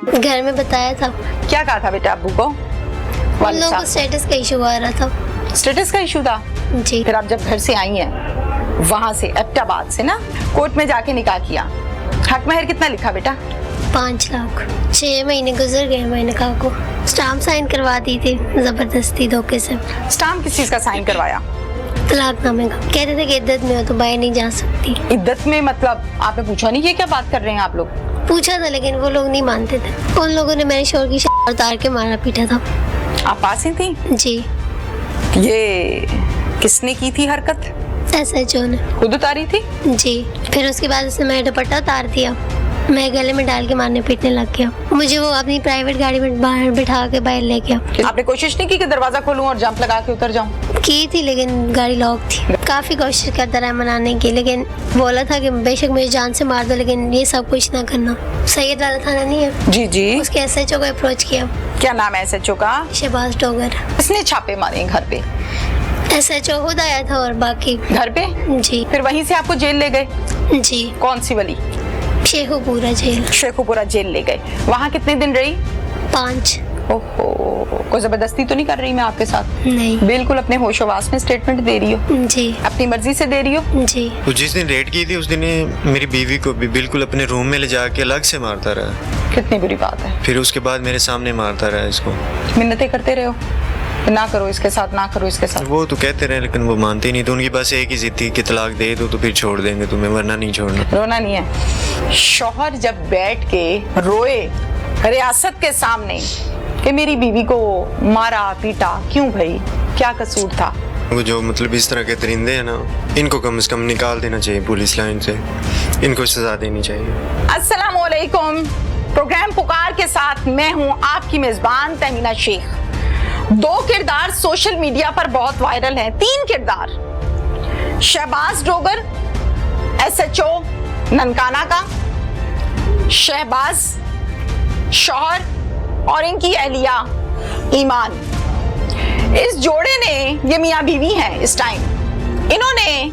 घर में बताया था। क्या कहा था बेटा अब्बू को? उन लोगों को स्टेटस का इशू आ रहा था। स्टेटस का इशू था? जी। फिर आप जब घर से आई हैं वहां से एबटाबाद से ना, कोर्ट में जाके निकाह किया, हक महर कितना लिखा बेटा? 5 लाख। 6 महीने गुजर गए, मैंने कहा को स्टाम्प साइन करवा दी थी जबरदस्ती धोखे से। स्टाम्प किस चीज का साइन करवाया? तलाकनामे का। कहते थे कि इद्दत में हो तो बाहर नहीं जा सकती। इद्दत में मतलब आपने पूछा नहीं कि क्या बात कर रहे हैं आप लोग? पूछा था लेकिन वो लोग नहीं मानते थे। उन लोगों ने मेरे शोर की उतार के मारा पीटा था। आप पास ही थी? जी। ये किसने की थी हरकत? SHO ने। खुद उतारी थी? जी। फिर उसके बाद उसने मेरा दुपट्टा उतार दिया, मैं गले में डाल के मारने पीटने लग गया। मुझे वो अपनी प्राइवेट गाड़ी में बाहर बिठा के बाहर ले गया। आपने कोशिश नहीं की कि दरवाजा खोलूं और जंप लगा के उतर जाऊं? की थी लेकिन गाड़ी लॉक थी। काफी कोशिश करता रहा मनाने की, लेकिन बोला था कि बेशक मुझे जान से मार दो लेकिन ये सब कुछ ना करना। सैयद वाला थाना नहीं है? जी जी। उसके SHO को अप्रोच किया। क्या नाम है SHO का? शहबाज डोगर। इसने छापे मारे घर पे? SHO खुद आया था और बाकी घर पे? जी। फिर वहीं से आपको जेल ले गए? जी। कौन सी वाली? शेखुपुरा जेल। शेखुपुरा जेल ले गए। वहाँ कितने दिन रही? 5। ओहो, कोई जबरदस्ती तो नहीं कर रही मैं आपके साथ? नहीं। बिल्कुल अपने होशोवास में स्टेटमेंट दे रही हो? जी। अपनी मर्जी से दे रही हो? जी। तो जिस दिन रेड की थी उस दिन ये मेरी बीवी को भी बिल्कुल अपने रूम में ले जाके अलग से मारता रहा। कितनी बुरी बात है। फिर उसके बाद मेरे सामने मारता रहा इसको। मिन्नतें करते रहे हो ना करो इसके साथ, ना करो इसके साथ? वो तो कहते रहे लेकिन वो मानते नहीं। तो उनकी बस एक ही जिद थी कि तलाक दे दो तो फिर छोड़ देंगे तुम्हें, वरना नहीं छोड़ना। रोना नहीं है। शौहर जब बैठ के रोए रियासत के सामने कि मेरी बीवी को मारा पीटा, क्यों भाई, क्या कसूर था? वो जो मतलब इस तरह के दरिंदे हैं ना, इनको कम से कम निकाल देना चाहिए पुलिस लाइन से, इनको सजा देनी चाहिए। अस्सलाम वालेकुम। प्रोग्राम पुकार के साथ मैं हूं आपकी मेजबान तहमीना शेख। 2 किरदार सोशल मीडिया पर बहुत वायरल हैं, 3 किरदार। शहबाज डोगर SHO ननकाना का, शहबाज शौहर और इनकी अहलिया ईमान। इस जोड़े ने, ये मियां बीवी हैं इस टाइम, इन्होंने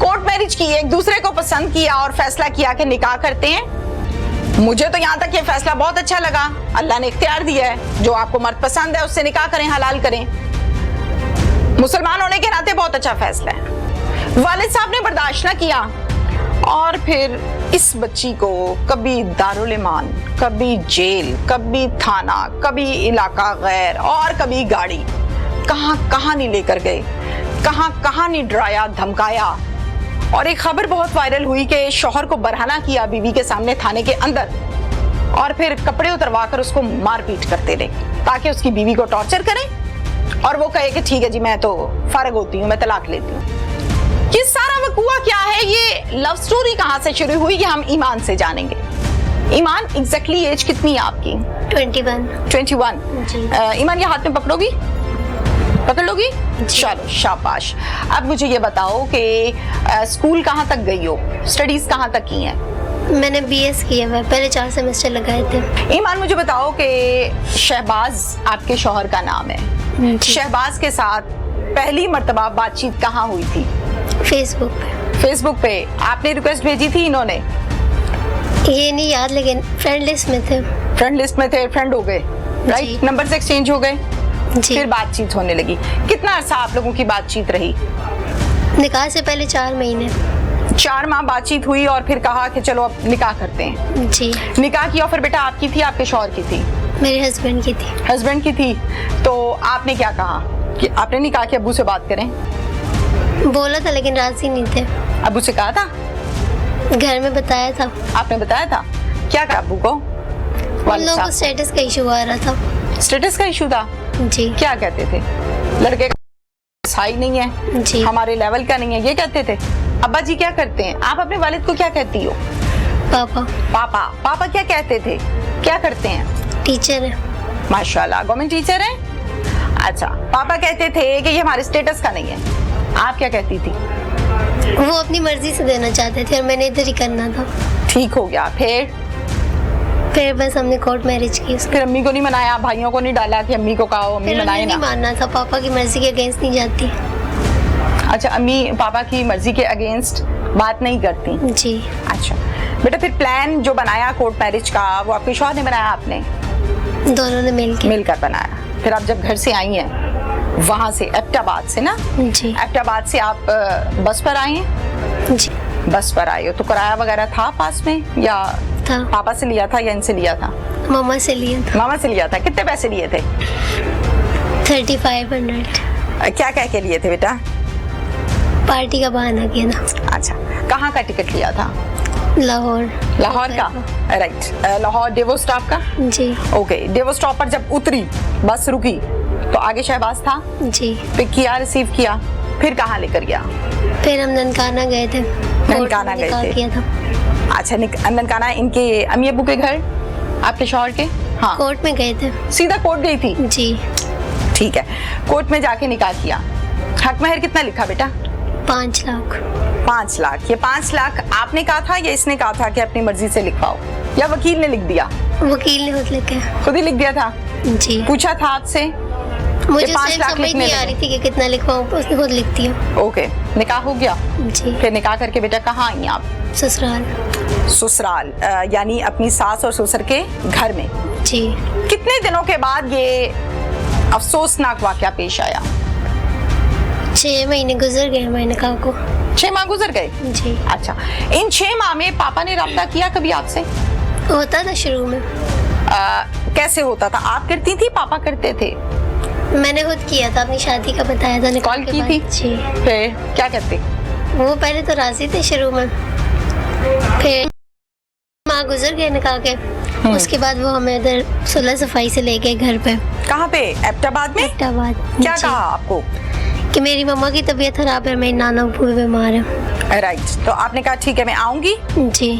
कोर्ट मैरिज की, एक दूसरे को पसंद किया और फैसला किया कि निकाह करते हैं। मुझे तो यहाँ तक ये फैसला बहुत अच्छा लगा। अल्लाह ने इख्तियार दिया है, जो आपको मर्द पसंद है उससे निकाह करें, हलाल करें। मुसलमान होने के नाते बहुत अच्छा फैसला है। वालिद साहब ने बर्दाश्त ना किया और फिर इस बच्ची को कभी दारुल ईमान, कभी जेल, कभी थाना, कभी इलाका गैर और कभी गाड़ी। कहाँ कहाँ नहीं लेकर गए, कहाँ कहाँ नहीं डराया धमकाया। और एक खबर बहुत वायरल हुई कि शौहर को बरहना किया बीवी के सामने थाने के अंदर और फिर कपड़े उतरवा कर उसको मारपीट करते रहे ताकि उसकी बीवी को टॉर्चर करें और वो कहे कि ठीक है जी मैं तो फारग होती हूँ, मैं तलाक लेती हूँ। ये सारा वकूआ क्या है, ये लव स्टोरी कहाँ से शुरू हुई, ये हम ईमान से जानेंगे। ईमान एग्जैक्टली एज कितनी है आपकी? 21। जी। ईमान ये हाथ में पकड़ोगी? पकड़ लोगी? चलो शाबाश। अब मुझे ये बताओ कि स्कूल कहाँ तक गई हो, स्टडीज कहाँ तक की हैं? मैंने BS किया हुआ, पहले 4 सेमेस्टर लगाए थे। ईमान मुझे बताओ कि शहबाज आपके शौहर का नाम है, शहबाज के साथ पहली मर्तबा बातचीत कहाँ हुई थी? फेसबुक पे। फेसबुक पे आपने रिक्वेस्ट भेजी थी, इन्होंने? ये नहीं याद लेकिन फ्रेंड लिस्ट में थे। फ्रेंड लिस्ट में थे, फ्रेंड हो गए, राइट? नंबर से एक्सचेंज हो गए, फिर बातचीत होने लगी। कितना अर्सा आप लोगों की बातचीत रही? निकाह से पहले 4 महीने। 4 माह बातचीत हुई और फिर कहा कि चलो अब निकाह करते हैं। जी। निकाह की ऑफर बेटा आपकी थी, आपके शौहर की थी? मेरे हस्बैंड की थी। हस्बैंड की थी। तो आपने क्या कहा कि आपने नहीं कहा कि अब्बू से बात करें? बोला था लेकिन राजी नहीं थे। अब्बू से कहा था? घर में बताया था। आपने बताया था? क्या कहा अब्बू को? उन लोगों को स्टेटस का इशू आ रहा था। स्टेटस का इशू था? जी। क्या कहते थे? लड़के का हाई नहीं है, जी। हमारे लेवल का नहीं है, ये कहते थे। अब्बा जी क्या करते हैं? आप अपने वालिद को क्या कहती हो? पापा। पापा। पापा क्या कहते थे, क्या करते हैं? टीचर है। माशाल्लाह, गवर्नमेंट टीचर है। अच्छा, पापा कहते थे कि ये हमारे स्टेटस का नहीं है, आप क्या कहती थी? वो अपनी मर्जी से देना चाहते थे और मैंने इधर ही करना था। ठीक हो गया। फिर बस हमने कोर्ट मैरिज की। फिर अम्मी को नहीं मनाया, भाइयों को नहीं डाला कि अम्मी को कहो, अम्मी मनाए ना? नहीं मानना था, पापा की मर्जी के अगेंस्ट नहीं जाती। अच्छा, अम्मी पापा की मर्जी के अगेंस्ट बात नहीं करती? जी। अच्छा, बेटा फिर प्लान जो बनाया कोर्ट मैरिज का वो आपके शौहर ने बनाया, आपने दोनों ने मिलकर बनाया। फिर आप जब घर से आई हैं वहां से एबटाबाद से ना, जी एबटाबाद से आप बस पर आई हैं? जी बस पर आई हो तो किराया वगैरह था पास में या था। पापा से लिया था या इनसे लिया था? मामा से लिया था। मामा से लिया था। कितने पैसे लिए थे? 3500। क्या कह के लिए थे बेटा? पार्टी का बहाना किया था। अच्छा, कहाँ का टिकट लिया था? लाहौर का, राइट। लाहौर डेवो स्टॉप का? जी ओके। डेवो स्टॉप पर जब उतरी, बस रुकी तो आगे शहबाज था? जी। पिक किया, रिसीव किया, फिर कहाँ लेकर गया? फिर हम ननकाना गए थे। ननकाना गए थे। किया था। अच्छा, ननकाना इनके अम्मी अब्बू के घर, आपके शौहर के? हाँ, कोर्ट में गए थे। सीधा कोर्ट गई थी? जी। ठीक है, कोर्ट में जाके निकाह किया। हक महर कितना लिखा बेटा? 5 लाख। 5 लाख। ये 5 लाख आपने कहा था या इसने कहा था कि अपनी मर्जी से लिखवाओ, या वकील ने लिख दिया? वकील ने खुद लिखा। खुद ही लिख दिया था? जी। पूछा था आपसे? मुझे ये 5 लाख समझ नहीं आ रही थी कि कितना लिखवाऊं, उसने खुद लिख दिया। ओके, निकाह हो गया? जी। फिर निकाह करके बेटा कहाँ आई आप? ससुराल। ससुराल यानी अपनी सास और ससुर के घर में। जी। कितने दिनों के बाद ये अफसोसनाक वाकया पेश आया? 6 महीने गुजर गए हमारे निकाह को। 6 माह गुजर गए? जी। अच्छा, इन 6 माह में पापा ने रब्ता किया कभी आपसे? होता था शुरू में। कैसे होता था? आप करती थी, पापा करते थे? मैंने खुद किया था, अपनी शादी का बताया था निकाह कॉल के की बाद। थी? जी। फिर क्या कहते? वो पहले तो राजी थे शुरू में, फिर माँ गुजर गए निकाह के। उसके बाद वो हमें इधर सुलह सफाई से ले गए घर पे। कहाँ पे? एबटाबाद में? एबटाबाद। क्या जी। कहा आपको? कि मेरी मम्मा की तबीयत खराब है, मेरी नाना भी बीमार है। राइट, तो आपने कहा ठीक है मैं आऊंगी। जी।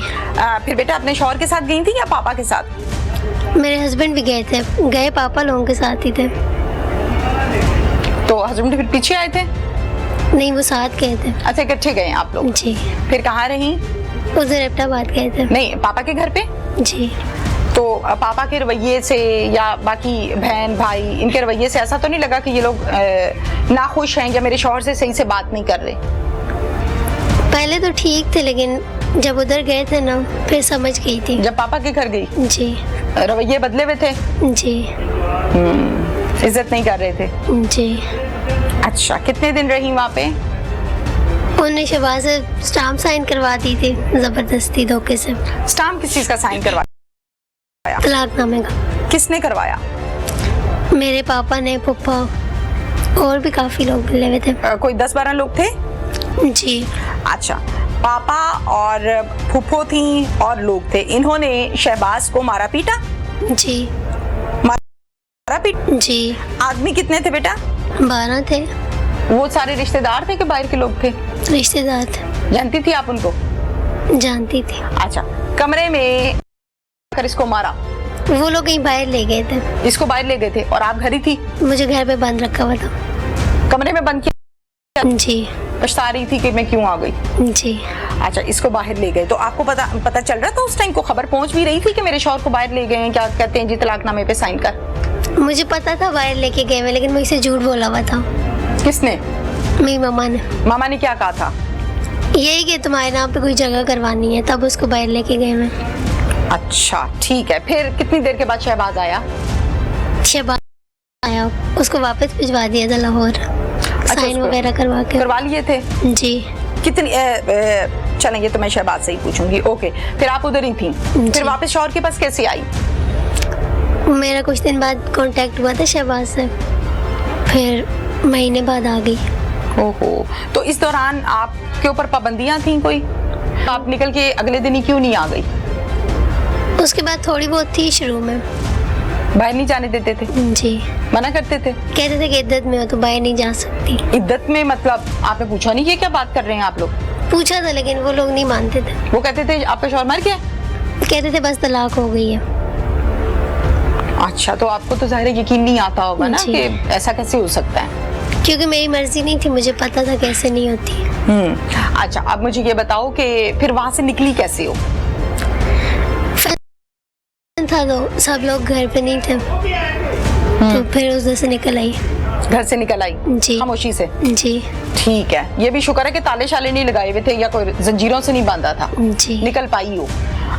फिर बेटा अपने शौहर के साथ गई थी या पापा के साथ? मेरे हस्बैंड भी गए थे, गए पापा लोगों के साथ ही थे। तो हस्बैंड फिर पीछे आए थे? नहीं, वो साथ गए थे। अच्छा, इकट्ठे गए आप लोग? जी। फिर कहाँ रही? उधर एबटाबाद गए थे। नहीं, पापा के घर पे? जी। तो पापा के रवैये से या बाकी बहन भाई इनके रवैये से ऐसा तो नहीं लगा कि ये लोग नाखुश हैं या मेरे शौहर से सही से बात नहीं कर रहे? पहले तो ठीक थे, लेकिन जब उधर गए थे ना फिर समझ गई थी। जब पापा के घर गई? जी। रवैये बदले हुए थे? जी। इज्जत नहीं कर रहे थे? जी। अच्छा, कितने दिन रही वहाँ पे? उन्होंने शहबाज से स्टाम्प साइन करवा दी थी जबरदस्ती, धोखे से। स्टाम्प किस चीज का साइन करवाया? तलाकनामे का। किसने करवाया? मेरे पापा ने, पप्पा और भी काफी लोग मिले हुए थे। कोई 10-12 लोग थे? जी। अच्छा, पापा और फूफो थी और लोग थे, इन्होंने शहबाज को मारा पीटा? जी। मारा पीटा? जी। आदमी कितने थे बेटा? 12 थे। वो सारे रिश्तेदार थे कि बाहर के लोग थे? रिश्तेदार थे। जानती थी आप उनको? जानती थी। अच्छा, कमरे में कर इसको मारा? वो लोग कहीं बाहर ले गए थे। इसको बाहर ले गए थे और आप घर ही थी? मुझे घर पे बंद रखा हुआ था। कमरे में बंद किया? जी। पछता रही थी कि मैं क्यों आ गई? जी। अच्छा, इसको बाहर ले गए तो आपको पता चल रहा था उस टाइम को? खबर पहुंच भी रही थी कि मेरे शौहर को बाहर ले गए हैं, क्या कहते हैं जी, तलाकनामे पे साइन कर? मुझे पता था बाहर लेके गए हैं, लेकिन मुझसे झूठ बोला हुआ था। किसने? मेरी मम्मा ने। मामा ने क्या कहा था? यही कि तुम्हारे नाम पे कोई जगह करवानी है, तब उसको बाहर लेके गए मैं। अच्छा, ठीक है। फिर कितनी देर के बाद शहबाज आया? शहबाज आया, उसको वापस भिजवा दिया था लाहौर, साइन वगैरह करवा लिए थे? जी। कितनी चलेंगे तो मैं शहबाज से ही पूछूंगी। ओके, फिर आप उधर ही थी, फिर वापस शौहर के पास कैसे आई? मेरा कुछ दिन बाद कांटेक्ट हुआ था शहबाज से, फिर महीने बाद आ गई। ओहो, तो इस दौरान आपके ऊपर पाबंदियां थी कोई? आप निकल के अगले दिन ही क्यों नहीं आ गई? उसके बाद थोड़ी बहुत थी शुरू में। बाहर नहीं जाने देते थे? जी। मना करते थे? कहते थे कि इद्दत में हो तो बाहर नहीं जा सकती। इद्दत में मतलब आपने पूछा नहीं? ये क्या बात कर रहे हैं आप लोग? पूछा था, लेकिन वो लोग नहीं मानते थे। वो कहते थे आपका शौहर मर गया? कहते थे बस तलाक हो गई है। अच्छा, तो आपको तो ज़ाहिर यकीन नहीं आता होगा ना कि ऐसा कैसे हो सकता है? क्योंकि मेरी मर्जी नहीं थी, मुझे पता था कैसे नहीं होती। अच्छा, अब मुझे ये बताओ कि फिर वहां से निकली कैसे हो? था तो सब लोग घर पे नहीं थे, तो फिर उधर से निकल आई। घर से निकल आई जी। खामोशी से? जी ठीक है, ये भी शुक्र है कि ताले शाले नहीं लगाए हुए थे या कोई जंजीरों से नहीं बांधा था, जी। निकल पाई हो।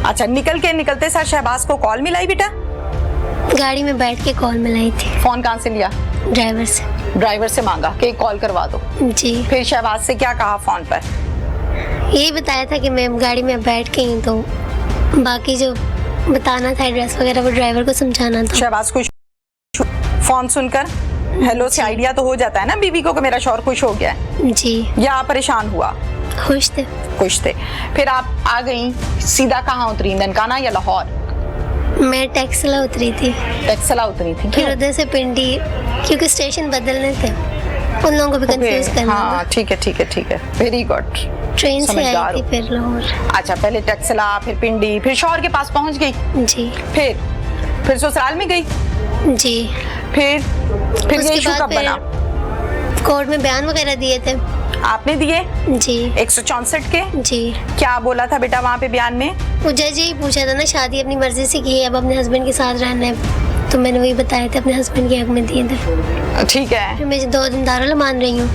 अच्छा, निकलते साथ शहबाज को कॉल मिलाई बेटा? गाड़ी में बैठ के कॉल मिलाई थी फोन कहाँ से लिया? ड्राइवर से। ड्राइवर से मांगा कि कॉल करवा दो। जी। फिर शहबाज से क्या कहा फोन पर? यही बताया था कि मैं गाड़ी में बैठ गई हूँ, तो बाकी जो बताना था एड्रेस वगैरह वो ड्राइवर को समझाना था। शहबाज खुश फोन सुनकर? हेलो से आइडिया तो हो जाता है ना बीवी को कि मेरा शौहर खुश हो गया है, जी। या आप परेशान हुआ? खुश थे। खुश थे। फिर आप आ गई, सीधा कहाँ उतरी, ननकाना या लाहौर? मैं टैक्सला उतरी थी, टैक्सला उतरी थी। फिर उधर से पिंडी, क्योंकि स्टेशन बदलने थे, उन लोगों को भी कंफ्यूज करना हाँ, ठीक है, वेरी गुड। ट्रेन से आई समझदार थी हो। फिर लाहौर। अच्छा, पहले टैक्सला, फिर पिंडी, फिर शौहर के पास पहुंच गई। जी। फिर ससुराल में गई। जी। फिर ये उसके इशू बाद कब बना? कोर्ट में बयान वगैरह दिए थे। आपने दिए? जी। 164 के? जी। क्या बोला था बेटा वहाँ पे बयान में? वो जज यही पूछा था ना, शादी अपनी मर्जी से की है, अब अपने हस्बैंड के साथ रहना है, तो मैंने वही बताया था, अपने हस्बैंड के हक में दिए थे। ठीक है। फिर मैं 2 दिन दारुल मान रही हूँ।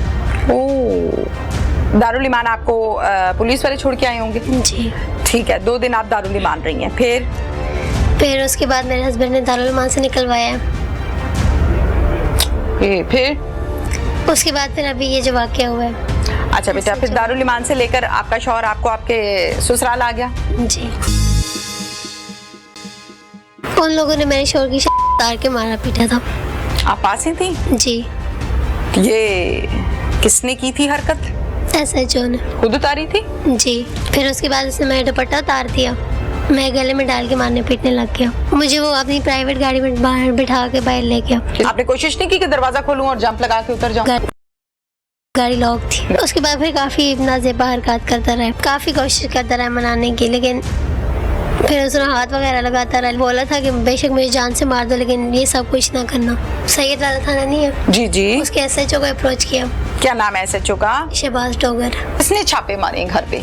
ओह, दारुल ईमान आपको पुलिस वाले छोड़ के आए होंगे? जी। ठीक है, 2 दिन आप दारुल ईमान रही हैं। फिर उसके बाद मेरे हस्बैंड ने दारुल ईमान से निकलवाया। फिर उसके बाद फिर अभी ये जो वाकया हुआ है। अच्छा बेटा, फिर दारुल ईमान से लेकर आपका शौहर आपको आपके ससुराल आ गया? जी। उन लोगों ने मेरे शोर की तार के मारा पीटा था। आप पास ही थी? जी। ये किसने की थी हरकत? SHO ने। खुद उतारी थी? जी। फिर उसके बाद उसने मेरा दुपट्टा उतार दिया, मैं गले में डाल के मारने पीटने लग गया। मुझे वो अपनी प्राइवेट गाड़ी में बाहर बिठा के बाहर ले गया। आपने कोशिश नहीं की कि दरवाजा खोलूं और जंप लगा के उतर जाऊं? गाड़ी लॉक थी। उसके बाद फिर काफी नाज़ेबा हरकत करता रहा, काफी कोशिश करता रहा मनाने की, लेकिन फिर उसने हाथ वगैरह लगाता रहा, बोला था कि बेशक मुझे जान से मार दो लेकिन ये सब कुछ ना करना। सैयद वाला थाना नहीं है? जी जी। उसके SHO को अप्रोच किया। क्या नाम है SHO का? शहबाज डोगर। इसने छापे मारे घर पे?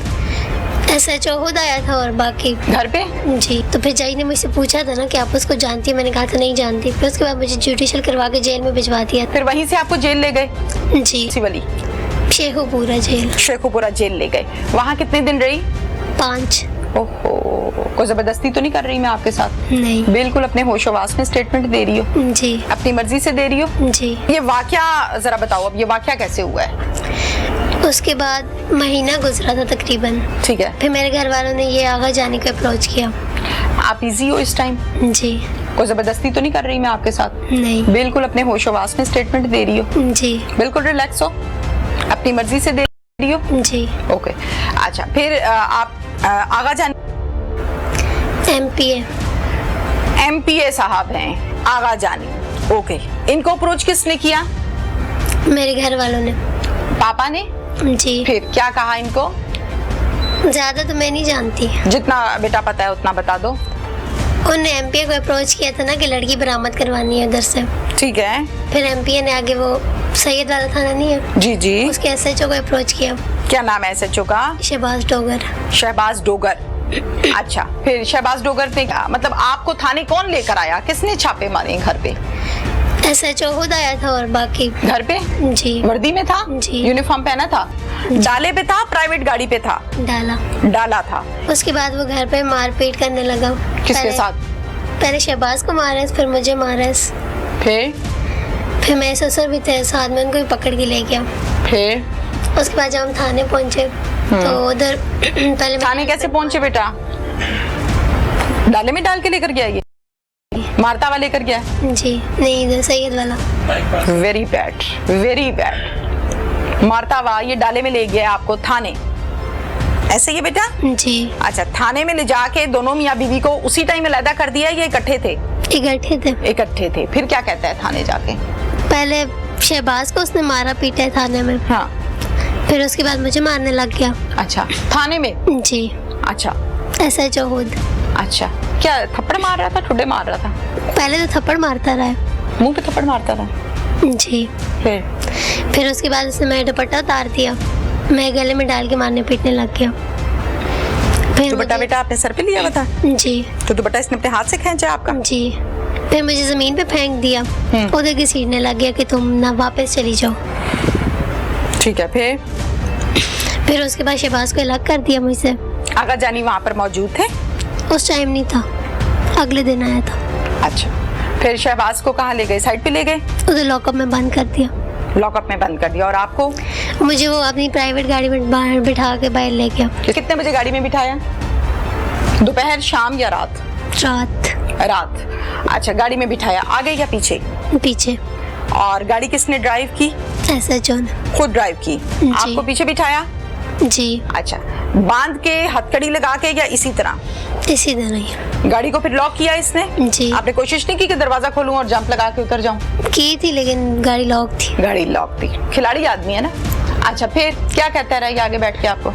SHO खुद आया था और बाकी घर पे? जी। तो फिर जज ने मुझसे पूछा था ना कि आप उसको जानती है, मैंने कहा था नहीं जानती। फिर उसके बाद मुझे जुडिशियल करवा के जेल में भिजवा दिया। फिर वहीं से आपको जेल ले गए? जी। सिवली शेखुपुरा जेल। शेखुपुरा जेल ले गए। वहाँ कितने दिन रही? 5। ओहो, कोई जबरदस्ती तो नहीं कर रही मैं आपके साथ? नहीं। बिल्कुल अपने होशोवास में स्टेटमेंट दे रही हो? जी। अपनी मर्जी से दे रही हो? जी। ये वाकया जरा बताओ, अब ये वाकया कैसे हुआ है? उसके बाद महीना गुजरा था तकरीबन। ठीक है। फिर मेरे घर वालों ने ये आगा जाने को अप्रोच किया। आप इजी हो इस टाइम? जी। कोई जबरदस्ती तो नहीं कर रही मैं आपके साथ? नहीं। बिल्कुल अपने होशोवास में स्टेटमेंट दे रही हो? जी। बिल्कुल रिलैक्स हो, अपनी मर्जी से दे रही हो? जी। ओके। अच्छा, फिर आप आगा जान MPA साहब हैं आगा जानी। ओके, इनको अप्रोच किसने किया? मेरे घर वालों ने। पापा ने? जी। फिर क्या कहा इनको? ज्यादा तो मैं नहीं जानती। जितना बेटा पता है उतना बता दो। उन्होंने MPA को अप्रोच किया था ना कि लड़की बरामद करवानी है उधर से। ठीक है। फिर MPA ने आगे वो सैयद वाला थाना नहीं है? जी जी। उसके SHO को अप्रोच किया। क्या नाम है SHO का? शहबाज डोगर। शहबाज डोगर। अच्छा, फिर शहबाज डोगर ने कहा, मतलब आपको थाने कौन लेकर आया? किसने छापे मारे घर पे? SHO खुद आया था और बाकी घर पे? जी। वर्दी में था? जी। यूनिफॉर्म पहना था? डाले पे था, प्राइवेट गाड़ी पे था? डाला। डाला था। उसके बाद वो घर पे मारपीट करने लगा। किसके साथ? पहले शहबाज को मारा, फिर मुझे मारा। फिर मेरे ससुर भी थे साथ में, उनको भी पकड़ के ले गया। फिर उसके बाद जब हम थाने पहुंचे तो उधर पहले थाने कैसे पहुंचे बेटा? डाले में डाल के लेकर गया ये? मारता हुआ लेकर गया? जी नहीं, इधर सैयद वाला। Very bad, very bad. मारता हुआ ये डाले में ले गया आपको थाने, ऐसे ही है बेटा? जी। अच्छा, थाने में ले जाके दोनों मियाँ बीवी को उसी टाइम अलग कर दिया, ये इकट्ठे थे? इकट्ठे थे। इकट्ठे थे। फिर क्या कहता है थाने जाके? पहले शहबाज को उसने मारा पीटा है थाने में। हाँ। फिर उसके बाद मुझे मारने लग गया। अच्छा, थाने में? जी। अच्छा। SHO खुद। अच्छा, क्या थप्पड़ मार रहा था, ठुड्डे मार रहा था? पहले तो थप्पड़ मारता रहा, मुंह पे थप्पड़ मारता रहा? जी। फिर उसके बाद उसने मेरा दुपट्टा उतार दिया, मैं गले में डाल के मारने पीटने लग गया। फिर दुपट्टा बेटा आपने सर पे लिया हुआ था? जी। तो दुपट्टा इसने अपने हाथ से खींचा आपका? जी। फिर मुझे ज़मीन पे फेंक दिया, उधर घसीटने लग गया कि तुम ना वापस चली जाओ। ठीक है, फिर उसके बाद शहबाज को अलग कर दिया मुझसे। आगा जानी वहाँ पर मौजूद थे? उस टाइम नहीं था, अगले दिन आया था। अच्छा, फिर शहबाज को कहाँ ले गए? साइड पे ले गए? उधर लॉकअप में बंद कर दिया। लॉकअप में बंद कर दिया। और आपको? मुझे वो अपनी प्राइवेट गाड़ी में बाहर बिठा के बाहर ले गया। कितने बजे गाड़ी में बिठाया? दोपहर, शाम या रात? रात। अच्छा, गाड़ी में बिठाया, आगे या पीछे? पीछे। और गाड़ी किसने ड्राइव की? SHO ने। खुद ड्राइव की? आपको पीछे बिठाया? जी। अच्छा, बांध के हथकड़ी लगा के या इसी तरह? इसी तरह ही। गाड़ी को फिर लॉक किया इसने? जी। आपने कोशिश नहीं की कि दरवाजा खोलूं और जंप लगा के उतर जाऊं? की थी, लेकिन गाड़ी लॉक थी। गाड़ी लॉक थी। खिलाड़ी आदमी है ना। अच्छा, फिर क्या कहता रहा आगे बैठ के आपको?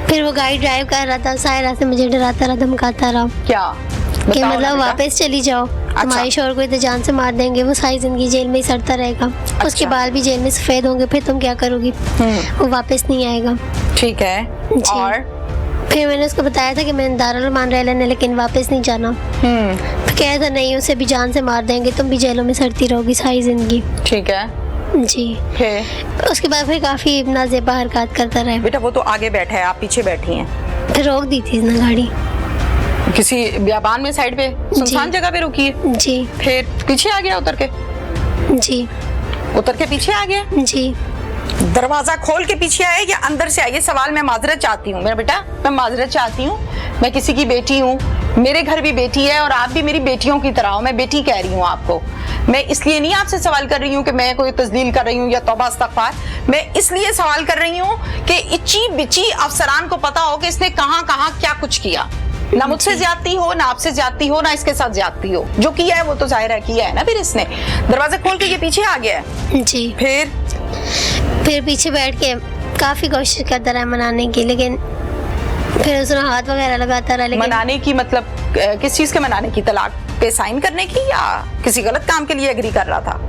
फिर वो गाड़ी ड्राइव कर रहा था, सारे रास्ते मुझे डराता रहा, धमकाता रहा क्या कि बताओ ना मतलब बेटा। वापस चली जाओ, तुम्हारे शोहर को इधर जान से मार देंगे, वो सारी जिंदगी जेल में ही सड़ता रहेगा। उसके बाल भी जेल में सफेद होंगे, फिर तुम क्या करोगी? वो वापस नहीं आएगा। ठीक है। जी। और फिर मैंने उसको बताया था कि मैं दारुल मान रह लेने, लेकिन वापस नहीं जाना। फिर कहा था नहीं, उसे भी जान से मार देंगे, तुम भी जेलों में सड़ती रहोगी सारी जिंदगी। ठीक है। जी। फिर उसके बाद फिर काफी नाज़ेबा हरकत करता रहा। बेटा वो तो आगे बैठा है, आप पीछे बैठी हैं। फिर रोक दी थी इसने गाड़ी किसी बियाबान में साइड पे सुनसान जगह पे रुकी है? जी। फिर पीछे आ गया उतर के? जी। उतर के पीछे आ गया? जी। दरवाजा खोल के पीछे आए या अंदर से आए? सवाल मैं माजरत चाहती हूँ मेरा बेटा, मैं माजरत चाहती हूँ। मैं किसी की बेटी हूँ, मेरे घर भी बेटी है और आप भी मेरी बेटियों की तरह हो। मैं बेटी कह रही हूँ आपको। मैं इसलिए नहीं आपसे सवाल कर रही हूँ कि मैं कोई तस्दील कर रही हूँ या तौबा इस्तग़फ़ार। मैं इसलिए सवाल कर रही हूँ कि इच्ची बिची अफसरान को पता हो कि इसने कहाँ कहाँ क्या कुछ किया। ना मुझसे ज्यादती हो, ना आपसे ज्यादती हो, ना इसके साथ ज्यादती हो। जो किया है वो तो जाहिर है किया है ना। फिर इसने दरवाजा खोल के ये पीछे आ गया है। जी। फिर पीछे बैठ के काफी कोशिश करता रहा मनाने की, लेकिन फिर उसने हाथ वगैरह लगाता रहा। लेकिन मनाने की मतलब किस चीज के मनाने की? तलाक पे साइन करने की या किसी गलत काम के लिए एग्री कर रहा था?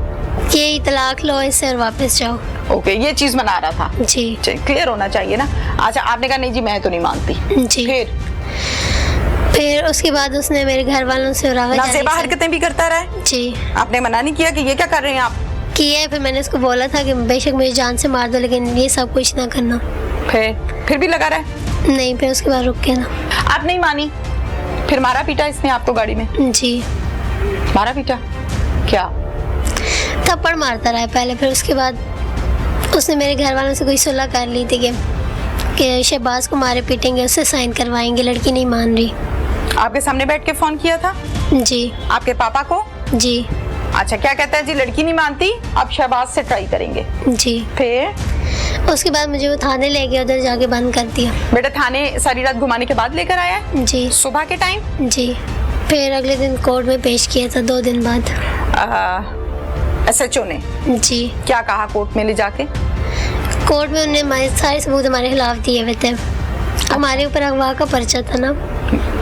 ये तलाक लो इससे और वापस जाओ। ओके, ये चीज मना रहा था। जी। क्लियर होना चाहिए ना। अच्छा, आपने कहा नहीं जी मैं तो नहीं मानती। जी। फिर उसके बाद उसने मेरे घर वालों से नाज़ेबा हरकतें भी करता रहा? जी। आपने मना नहीं किया कि ये क्या कर रहे हैं आप? किया है। फिर मैंने उसको बोला था कि बेशक मुझे जान से मार दो, लेकिन ये सब कुछ ना करना। फिर भी लगा रहा? नहीं, फिर उसके बाद रुक गया ना। आप नहीं मानी? फिर मारा पीटा इसने आपको गाड़ी में? जी। मारा पीटा? क्या? थप्पड़ मारता रहा पहले, फिर उसके बाद उसने मेरे घर वालों से कोई सुलह कर ली थी कि शहबाज को मारे पीटेंगे, उससे साइन करवाएंगे। लड़की नहीं मान रही। आपके सामने बैठ के फोन किया था? जी। आपके पापा को? जी। अच्छा, क्या कहता है जी? लड़की नहीं मानती, अब शहबाज से ट्राई करेंगे। जी। फिर उसके बाद मुझे वो थाने ले गया, उधर जाके बंद कर दिया। बेटा थाने सारी रात घुमाने के बाद लेकर आया? जी। सुबह के टाइम? जी। फिर अगले दिन कोर्ट में पेश किया था 2 दिन बाद। SHO ने? जी। क्या कहा कोर्ट में ले जाके? कोर्ट में उन्होंने सारे सबूत हमारे खिलाफ दिए हुए थे। हमारे ऊपर अगवा का पर्चा था ना।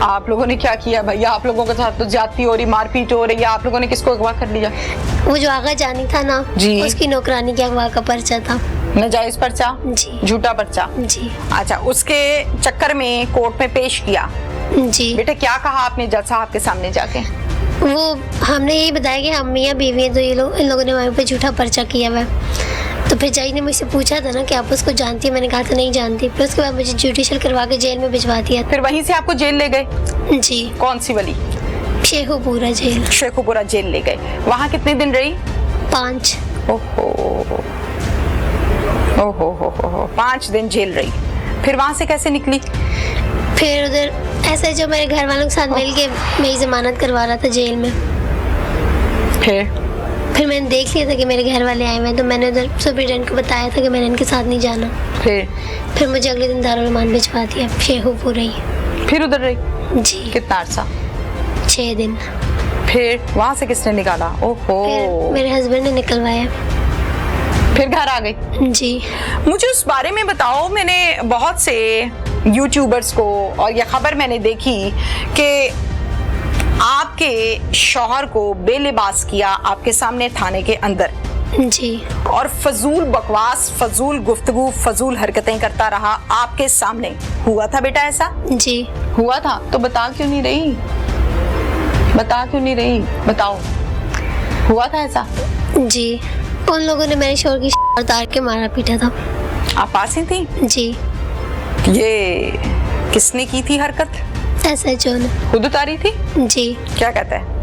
आप लोगों ने क्या किया भैया? आप लोगों के साथ तो ज्यादती हो रही, मारपीट हो रही है। आप लोगों ने किसको अगवा कर लिया? वो जो आगा जानी था ना जी, उसकी नौकरानी के अगवा का पर्चा था। नाजायज पर्चा? जी। झूठा पर्चा? जी। अच्छा, उसके चक्कर में कोर्ट में पेश किया? जी। बेटा क्या कहा आपने जज साहब के सामने जाके? वो हमने यही बताया कि हम मियाँ बीवी हैं, तो ये लोग इन लोगों ने हमारे ऊपर झूठा पर्चा किया हुआ है। तो फिर जज ने मुझसे पूछा था ना कि आप उसको जानती है? मैंने कहा था नहीं जानती। फिर उसके बाद मुझे जुडिशल करवा के जेल में भिजवा दिया। फिर वहीं से आपको जेल ले गए? जी। कौन सी वाली? शेखुपुरा जेल। शेखुपुरा जेल ले गए। वहाँ कितने दिन रही? 5। ओहो 5 दिन जेल रही। फिर वहाँ से कैसे निकली? फिर उधर ऐसे जो मेरे घर वालों के साथ मिल के मेरी जमानत करवा रहा था जेल में। फिर मैंने देख लिया था कि मेरे घर वाले आए हुए हैं, तो मैंने उधर सुपरिटेंडेंट को बताया था कि मैंने इनके साथ नहीं जाना। फिर मुझे अगले दिन दारुल मान भिजवा दिया शेखुपुरा ही। फिर उधर रही? जी। कितना अर्सा? 6 दिन। फिर वहाँ से किसने निकाला? ओहो, फिर मेरे हस्बैंड ने निकलवाया। फिर घर आ गई? जी। मुझे उस बारे में बताओ। मैंने बहुत से यूट्यूबर्स को और ये खबर मैंने देखी कि आपके शौहर को बेलिबास किया आपके सामने थाने के अंदर। जी। और फजूल बकवास, फजूल गुफ्तगू, फजूल हरकतें करता रहा आपके सामने। हुआ था बेटा ऐसा? जी। हुआ था। तो बता क्यों नहीं रही? बता क्यों नहीं रही? बताओ। हुआ था ऐसा? जी, उन लोगों ने मेरे शोर की उतार के मारा पीटा था। आप पास ही थी? जी। ये किसने की थी हरकत? SHO ने। खुद उतारी थी? जी। क्या कहता है?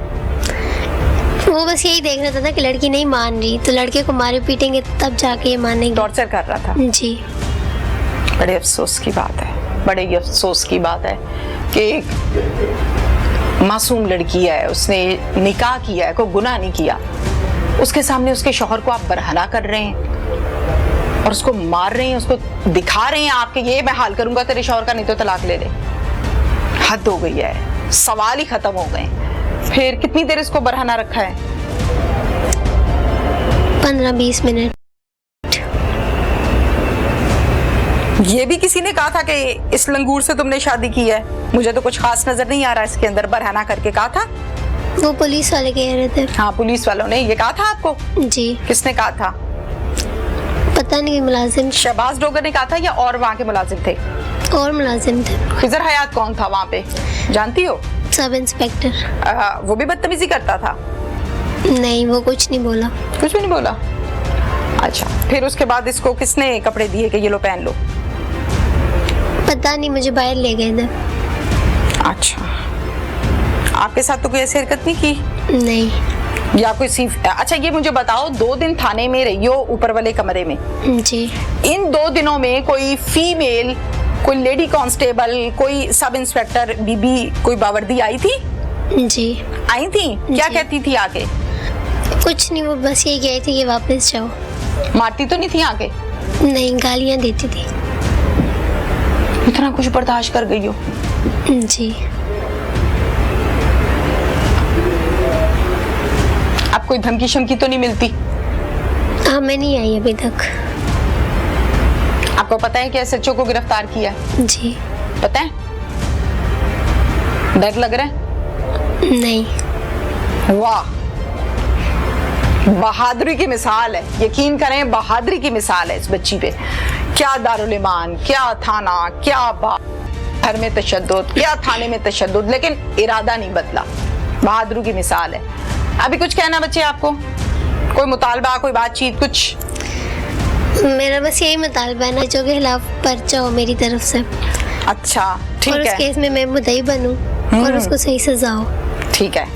वो बस यही देख रहा था कि लड़की नहीं मान रही, तो लड़के को मारे पीटेंगे तब जाके ये मानेगी। टॉर्चर कर रहा था? जी। बड़े अफसोस की बात है, बड़े ही अफसोस की बात है कि एक मासूम लड़की है, उसने निकाह किया है, कोई गुनाह नहीं किया, उसके सामने उसके शौहर को आप बरहना कर रहे हैं और उसको मार रहे हैं, उसको दिखा रहे हैं आपके ये मैं हाल करूंगा तेरे शौहर का, नहीं तो तलाक ले ले। हद हो गई है, सवाल ही खत्म हो गए। फिर कितनी देर इसको बरहना रखा है? 15-20 मिनट। ये भी किसी ने कहा था कि इस लंगूर से तुमने शादी की है? मुझे तो कुछ खास नजर नहीं आ रहा इसके अंदर। बरहना करके कहा था? वो पुलिस वाले कह रहे थे। हाँ, पुलिस वालों ने ये कहा था आपको? जी। किसने कहा था? पता नहीं, मुलाजिम। शहबाज डोगर ने कहा था या और वहाँ के मुलाजिम थे? और मुलाजिम थे। खिजर हयात कौन था वहाँ पे, जानती हो? Sub inspector. वो भी बदतमीजी करता था? नहीं, वो कुछ नहीं बोला। कुछ भी नहीं बोला? अच्छा, फिर उसके बाद इसको किसने कपड़े दिए कि ये लो पहन लो? पता नहीं, मुझे बाहर ले गए थे। अच्छा, आपके साथ तो कोई ऐसी हरकत नहीं की? नहीं। या कोई सी? अच्छा, ये मुझे बताओ, 2 दिन थाने में रही हो ऊपर वाले कमरे में? जी। इन 2 दिनों में कोई फीमेल, कोई लेडी कांस्टेबल, कोई सब इंस्पेक्टर बीबी, कोई बावर्दी आई थी? जी। आई थी? क्या जी। कहती थी आके? कुछ नहीं, वो बस यही कही थी कि वापस जाओ। मारती तो नहीं थी आके? नहीं, गालियां देती थी। इतना कुछ बर्दाश्त कर गई हो? जी। अब कोई धमकी शमकी तो नहीं मिलती? हमें नहीं आई अभी तक। आपको पता है कि SHO को गिरफ्तार किया है? जी। पता है? डर लग रहा है? नहीं। वाह, बहादुरी की मिसाल है, यकीन करें बहादुरी की मिसाल है इस बच्ची पे। क्या दारुल ईमान, क्या थाना, क्या घर में तशद्दुद, क्या थाने में तशद्दुद, लेकिन इरादा नहीं बदला। बहादुरी की मिसाल है। अभी कुछ कहना बच्चे आपको? कोई मुतालबा, कोई बातचीत, कुछ? मेरा बस यही मुतालबा है ना, जो के खिलाफ पर्चा हो मेरी तरफ से। अच्छा, ठीक और है। उस केस में मैं मुद्दई बनूं और उसको सही सजा हो। ठीक है।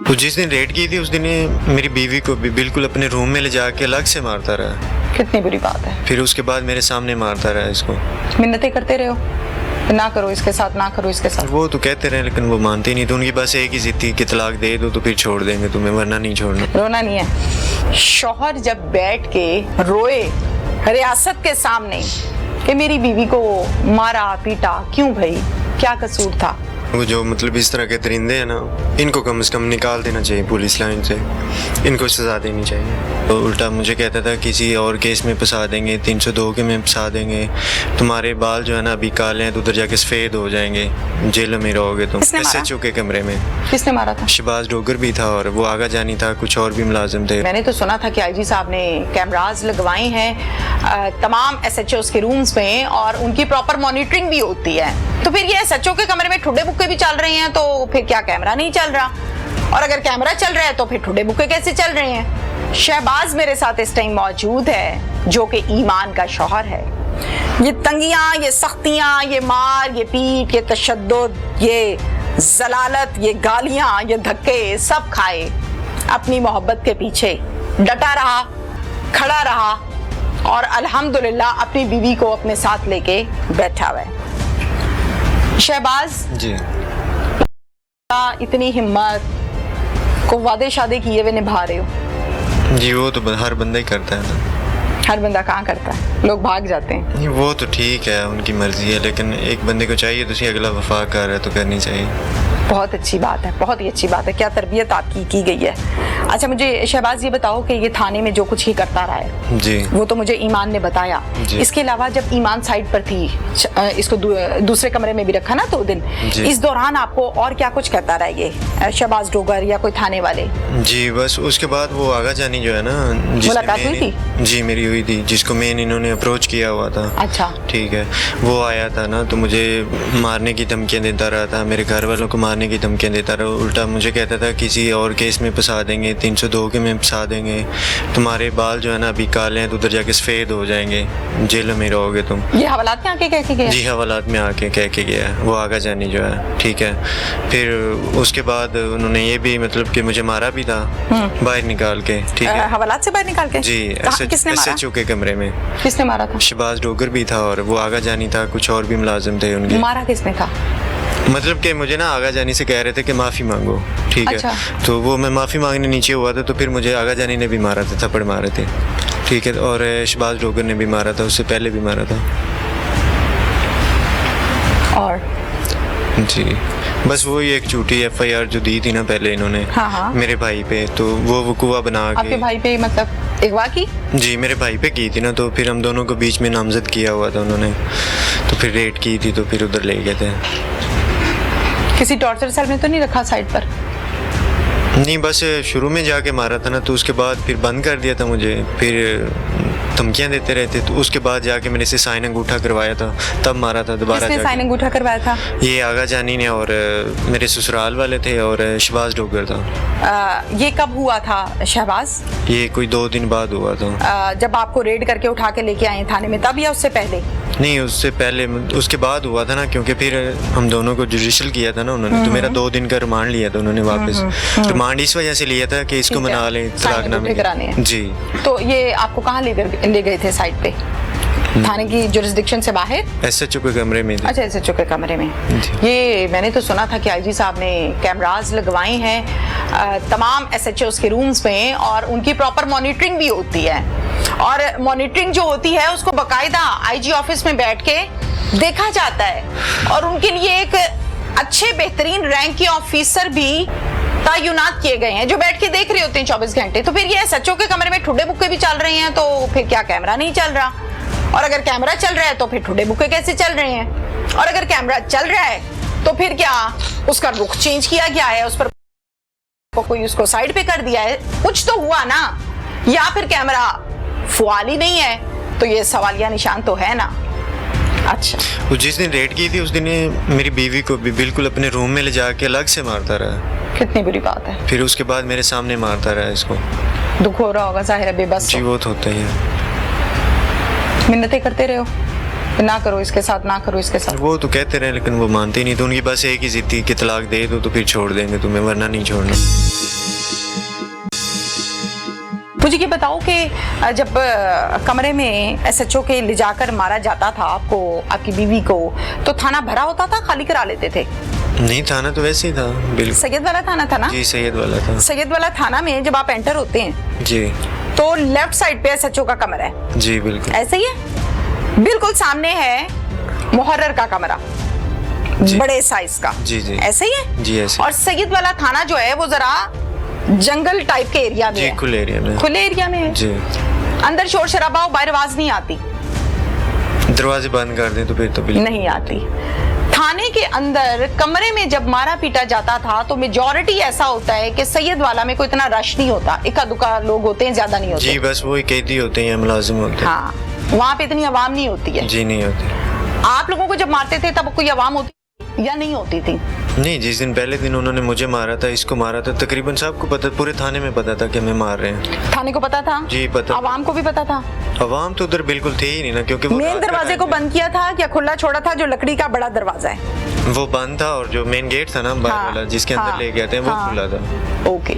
वो जिस दिन रेड की थी उस दिन ये मेरी बीवी को भी बिल्कुल अपने रूम में ले जाके अलग से मारता रहा। कितनी बुरी बात है। फिर उसके बाद मेरे सामने मारता रहा इसको। मिन्नतें करते रहे हो, ना करो इसके साथ, ना करो इसके साथ। वो तो कहते रहे लेकिन वो मानते नहीं, तो उनकी बस एक ही जिद थी कि तलाक दे दो तो फिर छोड़ देंगे तुम्हें, वरना नहीं छोड़ना। रोना नहीं है। शौहर जब बैठ के रोए रियासत के सामने कि मेरी बीवी को मारा पीटा, क्यों भाई, क्या कसूर था? वो जो मतलब इस तरह के दरिंदे हैं ना, इनको कम से कम निकाल देना चाहिए पुलिस लाइन से, इनको सजा देनी चाहिए। तो उल्टा मुझे कहता था किसी और केस में फंसा देंगे, 302 के में फंसा देंगे, तुम्हारे बाल जो है ना अभी काले हैं तो उधर जाके सफेद हो जाएंगे, जेल में रहोगे तुम। SHO के कमरे में। किसने मारा था? शहबाज डोगर भी था और वो आगा जानी था, कुछ और भी मुलाजिम थे। मैंने तो सुना था कि IG साहब ने कैमराज लगवाए हैं तमाम SHOs के रूम्स में और उनकी प्रॉपर मॉनिटरिंग भी होती है। तो फिर ये SHO के कमरे में ठुड्डे बुक्के भी चल रहे हैं, तो फिर क्या कैमरा नहीं चल रहा? और अगर कैमरा चल रहा है तो फिर ठुड्डे बुक्के कैसे चल रहे हैं? शहबाज मेरे साथ इस टाइम मौजूद है, जो कि ईमान का शौहर है। ये तंगियां, ये सख्तियां, ये मार, ये पीट, ये तशद्दुद, ये जलालत, ये गालियां, ये धक्के सब खाए, अपनी मोहब्बत के पीछे डटा रहा, खड़ा रहा और अल्हम्दुलिल्लाह अपनी बीवी को अपने साथ लेके बैठा हुआ है। शहबाज जी, इतनी हिम्मत को वादे शादे किए हुए निभा रहे हो? जी वो तो हर बंदा ही करता है ना। हर बंदा कहाँ करता है, लोग भाग जाते हैं। नहीं वो तो ठीक है, उनकी मर्जी है, लेकिन एक बंदे को चाहिए तो उसी अगला वफा कर है तो करनी चाहिए। बहुत अच्छी बात है, बहुत ही अच्छी बात है। क्या तरबियत आपकी की गई है। अच्छा, मुझे शहबाज ये बताओ कि ये थाने में जो कुछ ही करता रहा है जी, वो तो मुझे ईमान ने बताया। इसके अलावा जब ईमान साइड पर थी, इसको दूसरे कमरे में भी रखा ना 2 दिन, इस दौरान आपको और क्या कुछ करता रहा ये शहबाज डोगर या कोई थाने वाले? जी बस उसके बाद वो आगा जानी जो है ना, मुलाकात हुई थी? जी मेरी हुई थी, जिसको मेन इन्होंने अप्रोच किया हुआ था। अच्छा, ठीक है, वो आया था ना तो मुझे मारने की धमकियां देता रहा था, मेरे घर वालों को मारने मारने की धमकियाँ देता रहा। उल्टा मुझे कहता था किसी और केस में फंसा देंगे, 302 के में फंसा देंगे, तुम्हारे बाल जो है ना अभी काले हैं तो उधर जाके सफ़ेद हो जाएंगे, जेल में रहोगे तुम। ये हवालात में आके कह के गया? जी हवालात में आके कह के गया है वो आगा जानी जो है, ठीक है। फिर उसके बाद उन्होंने ये भी मतलब कि मुझे मारा भी था बाहर निकाल के, ठीक है। हवालात से बाहर निकाल के? जी, किसने मारा? SHO के कमरे में। किसने मारा था? शहबाज डोगर भी था और वो आगा जानी था, कुछ और भी मुलाजिम थे उनके। मारा किसने था? मतलब कि मुझे ना आगा जानी से कह रहे थे कि माफ़ी मांगो, ठीक अच्छा। है। तो वो मैं माफ़ी मांगने नीचे हुआ था तो फिर मुझे आगा जानी ने भी मारा था, थप्पड़ मारे थे, ठीक है। और शहबाज डोगर ने भी मारा था, उससे पहले भी मारा था। और जी बस वही एक झूठी FIR जो दी थी ना पहले इन्होंने, हाँ। मेरे भाई पे, तो वो वकूआ बना के। आपके भाई पे मतलब अगवा की? जी मेरे भाई पे की थी ना, तो फिर हम दोनों को बीच में नामजद किया हुआ था उन्होंने, तो फिर रेड की थी तो फिर उधर ले गए थे। किसी टॉर्चर सेल में तो नहीं रखा साइड पर? नहीं बस शुरू में जाके मारा था ना, तो उसके बाद फिर बंद कर दिया था मुझे, फिर धमकियां देते रहते, तो उसके बाद जाके मैंने से साइन अंगूठा करवाया था, तब मारा था दोबारा। किसने साइन अंगूठा करवाया था? ये आगा जानी ने और मेरे ससुराल वाले थे और शहबाज डोगर था। ये कब हुआ था शहबाज? ये कोई 2 दिन बाद हुआ था। जब आपको रेड करके उठा के लेके आए थाने में, तब या उससे पहले? नहीं उससे पहले, उसके बाद हुआ था ना, क्योंकि फिर हम दोनों को जुडिशल किया था ना उन्होंने, तो मेरा 2 दिन का रिमांड लिया था उन्होंने वापस। रिमांड इस वजह से लिया था कि इसको मना लें, तलाकनामे कराने। जी। तो ये आपको कहाँ ले गए थे साइड पे? थाने की जुरिस्डिक्शन से बाहर? SHO के कमरे में थे। अच्छा SHO के कमरे में। ये मैंने तो सुना था कि IG साहब ने कैमरास लगवाए हैं तमाम SHOs के रूम्स में और उनकी प्रॉपर मॉनिटरिंग भी होती है, और मॉनिटरिंग जो होती है उसको बकायदा IG ऑफिस में बैठ के देखा जाता है, और उनके लिए एक अच्छे बेहतरीन रैंक के ऑफिसर भी तैनात किए गए हैं जो बैठ के देख रहे होते हैं 24 घंटे। तो फिर ये SHO के कमरे में ठुड्डे बुक्के भी चल रहे हैं, तो फिर क्या कैमरा नहीं चल रहा? और अगर कैमरा चल रहा है तो फिर ठुड्डे बुक्के कैसे चल रहे हैं? और अगर कैमरा चल रहा है तो फिर क्या उसका रुख चेंज किया गया है, उस पर कोई उसको साइड पे कर दिया है? कुछ तो हुआ ना, या फिर कैमरा फुआल ही नहीं है? तो ये सवालिया निशान तो है ना। अच्छा, वो जिस दिन रेड की थी उस दिन ये मेरी बीवी को भी बिल्कुल अपने रूम में ले जाके अलग से मारता रहा। कितनी बुरी बात है। फिर उसके बाद मेरे सामने मारता रहा इसको। दुख हो रहा होगा जाहिर है, बेबस। जी वो तो होता ही है। मिन्नतें करते रहे हो, ना करो इसके साथ, ना करो इसके साथ। वो तो कहते रहे लेकिन वो मानते ही नहीं, तो उनकी बस एक ही जिद थी कि तलाक दे दो तो फिर छोड़ देंगे तुम्हें, वरना नहीं छोड़ना। मुझे ये बताओ कि जब कमरे में SHO के ले जाकर मारा जाता था आपको, आपकी बीवी को, तो थाना भरा होता था, खाली करा लेते थे? नहीं थाना तो वैसे ही था बिल्कुल। सैयद वाला थाना था ना? जी सैयद वाला था। सैयद वाला थाना में जब आप एंटर होते हैं जी तो लेफ्ट साइड पे SHO का कमरा है। जी बिल्कुल ऐसे ही है, बिल्कुल सामने है मुहर्रर का कमरा, बड़े साइज का। जी जी ऐसे ही है जी ऐसे। और सैयद वाला थाना जो है वो जरा जंगल टाइप के एरिया में जी, है। खुले एरिया में। खुले एरिया में है जी। अंदर शोर शराबा हो, बाहर आवाज नहीं आती? दरवाजे बंद कर दें तो फिर तो बिल्कुल नहीं आती। थाने के अंदर कमरे में जब मारा पीटा जाता था तो मेजॉरिटी ऐसा होता है कि सैयद वाला में कोई इतना रश नहीं होता, इक्का दुक्का लोग होते हैं, ज्यादा नहीं होते। जी बस वही कैदी होते हैं या मुलाजिम होते हैं। हाँ, वहाँ पे इतनी आवाम नहीं होती है। जी नहीं होती। आप लोगों को जब मारते थे तब कोई आवाम होती या नहीं होती थी? नहीं, जिस दिन पहले दिन उन्होंने मुझे मारा था, इसको मारा था, तकरीबन सबको पता, पूरे थाने में पता था कि हमें मार रहे हैं। थाने को पता था? जी पता। आवाम को भी पता था? आवाम तो उधर बिल्कुल थे ही नहीं ना, क्योंकि मेन दरवाजे को बंद किया था या खुला छोड़ा था? जो लकड़ी का बड़ा दरवाजा है वो बंद था, और जो मेन गेट था ना बाहर वाला जिसके अंदर ले गए थे वो खुला था। ओके,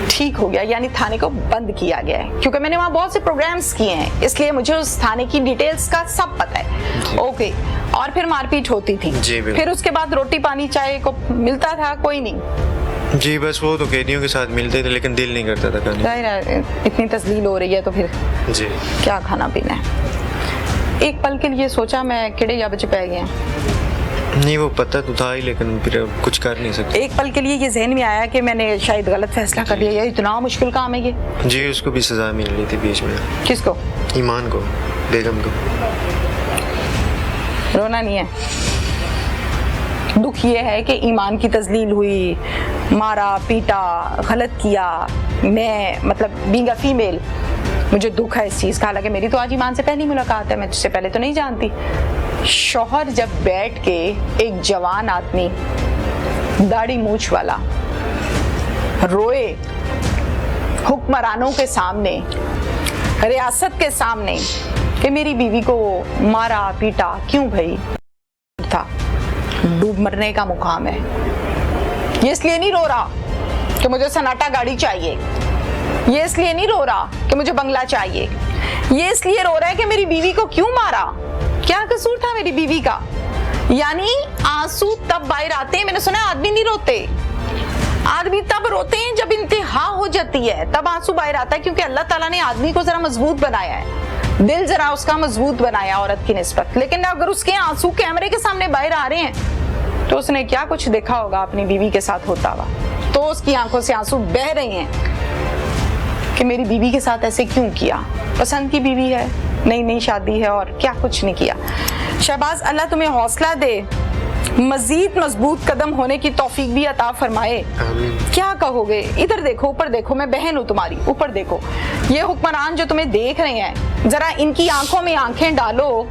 ठीक हो गया, यानी थाने को बंद किया गया है, क्योंकि मैंने वहाँ बहुत से प्रोग्राम्स किए हैं इसलिए मुझे उस थाने की डिटेल्स का सब पता है। ओके, और फिर मारपीट होती थी? जी, फिर उसके बाद रोटी पानी चाय को मिलता था? कोई नहीं? जी बस वो तो कैदियों के साथ मिलते थे लेकिन दिल नहीं करता था खाने। जाहिर है, इतनी तस्लील हो रही है तो फिर जी क्या खाना पीना है। एक पल के लिए सोचा मैं किड़े या बचे पै गए, नहीं वो पता तो था ही लेकिन फिर कुछ कर नहीं सकते। एक पल के लिए ये जहन में आया कि मैंने शायद गलत फैसला कर लिया, ये इतना मुश्किल काम है ये। जी उसको भी सजा मिल रही थी बीच में। किसको? ईमान को, बेगम को। रोना नहीं है, दुख ये है कि ईमान की तजलील हुई, मारा पीटा, गलत किया। मैं मतलब बीइंग अ फीमेल मुझे दुख है इस चीज़ का, हालांकि मेरी तो आज ईमान से पहली मुलाकात है, मैं तुझसे पहले तो नहीं जानती। शौहर जब बैठ के एक जवान आदमी दाढ़ी मूछ वाला रोए हुक्मरानों के सामने, रियासत के सामने कि मेरी बीवी को मारा पीटा क्यों भाई था, डूब मरने का मुकाम है। ये इसलिए नहीं रो रहा कि मुझे सनाटा गाड़ी चाहिए, ये इसलिए नहीं रो रहा कि मुझे बंगला चाहिए, ये इसलिए रो रहा है कि मेरी बीवी को क्यों मारा, क्या कसूर था मेरी बीवी का। यानी आंसू तब बाहर आते हैं, मैंने सुना है आदमी नहीं रोते, आदमी तब रोते हैं जब इंतहा हो जाती है, तब आंसू बाहर आता है, क्योंकि अल्लाह ताला ने आदमी को जरा मजबूत बनाया है, दिल जरा उसका मजबूत बनाया औरत की निस्बत। लेकिन अगर उसके आंसू कैमरे के सामने बाहर आ रहे हैं तो उसने क्या कुछ देखा होगा अपनी बीवी के साथ होता हुआ, तो उसकी आंखों से आंसू बह रहे हैं कि मेरी बीवी के साथ ऐसे क्यों किया, पसंद की बीवी है, नई नई शादी है और क्या कुछ नहीं किया। शहबाज, अल्लाह तुम्हें हौसला दे, मजीद मजबूत कदम होने की तौफीक भी अता फरमाए। क्या कहोगे? इधर देखो, ऊपर देखो, मैं बहन हूँ तुम्हारी, ऊपर देखो, ये हुक्मरान जो तुम्हें देख रहे हैं, जरा इनकी आंखों में आंखें डालो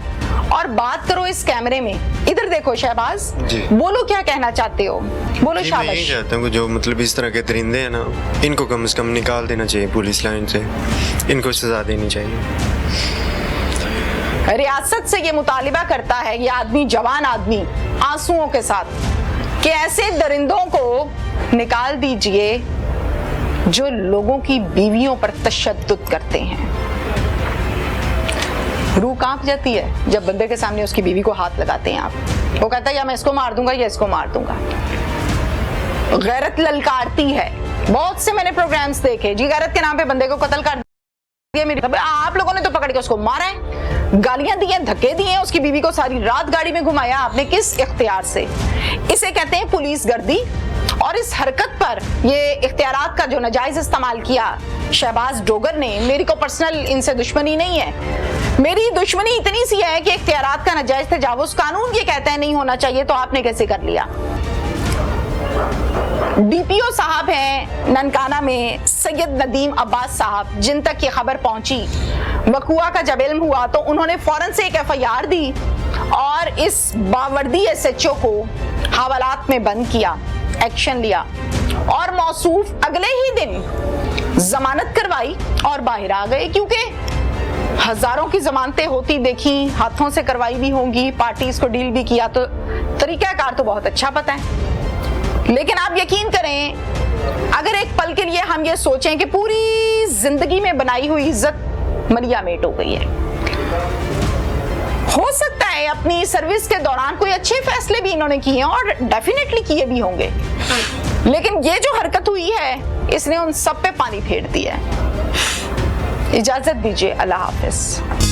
और बात करो इस कैमरे में। इधर देखो शहबाज, बोलो क्या कहना चाहते हो, बोलो। शाबाश। मैं यही चाहता हूँ जो मतलब इस तरह के दरिंदे हैं ना, इनको कम से कम निकाल देना चाहिए पुलिस लाइन से, इनको सजा देनी चाहिए। रियासत से ये मुतालिबा करता है ये आदमी, जवान आदमी आंसुओं के साथ, कि ऐसे दरिंदों को निकाल दीजिए जो लोगों की बीवियों पर तशद्दुद करते हैं। रूह कांप जाती है जब बंदे के सामने उसकी बीवी को हाथ लगाते हैं आप, वो कहता है या मैं इसको मार दूंगा या इसको मार दूंगा। गैरत ललकारती है। बहुत से मैंने प्रोग्राम्स देखे जी, गैरत के नाम पे बंदे को कत्ल कर दिया, मेरी आप लोगों ने तो पकड़ के उसको मारा है, गालियां दी हैं, धक्के दिए हैं, उसकी बीवी को सारी रात गाड़ी में घुमाया आपने, किस इख्तियार से? इसे कहते हैं पुलिस गर्दी। और इस हरकत पर ये इख्तियारात का जो नाजायज इस्तेमाल किया शहबाज डोगर ने, मेरी को पर्सनल इनसे दुश्मनी नहीं है, मेरी दुश्मनी इतनी सी है कि इख्तियारात का नाजायज तजावुज कानून ये कहता है नहीं होना चाहिए, तो आपने कैसे कर लिया? डीपीओ साहब हैं ननकाना में, सैयद नदीम अब्बास साहब, जिन तक ये खबर पहुंची, वकुआ का जब इल्म हुआ तो उन्होंने फौरन से एक एफआईआर दी और इस बावर्दी एसएचओ को हवालात में बंद किया, एक्शन लिया और मौसूफ अगले ही दिन जमानत करवाई और बाहर आ गए, क्योंकि हजारों की जमानतें होती देखी, हाथों से करवाई भी होंगी, पार्टीज को डील भी किया, तो तरीकाकार तो बहुत अच्छा पता है। लेकिन आप यकीन करें, अगर एक पल के लिए हम ये सोचें कि पूरी जिंदगी में बनाई हुई इज्जत मलिया मेट हो गई है, हो सकता है अपनी सर्विस के दौरान कोई अच्छे फैसले भी इन्होंने किए हैं और डेफिनेटली किए भी होंगे, लेकिन ये जो हरकत हुई है इसने उन सब पे पानी फेर दिया है। इजाजत दीजिए, अल्लाह हाफिज।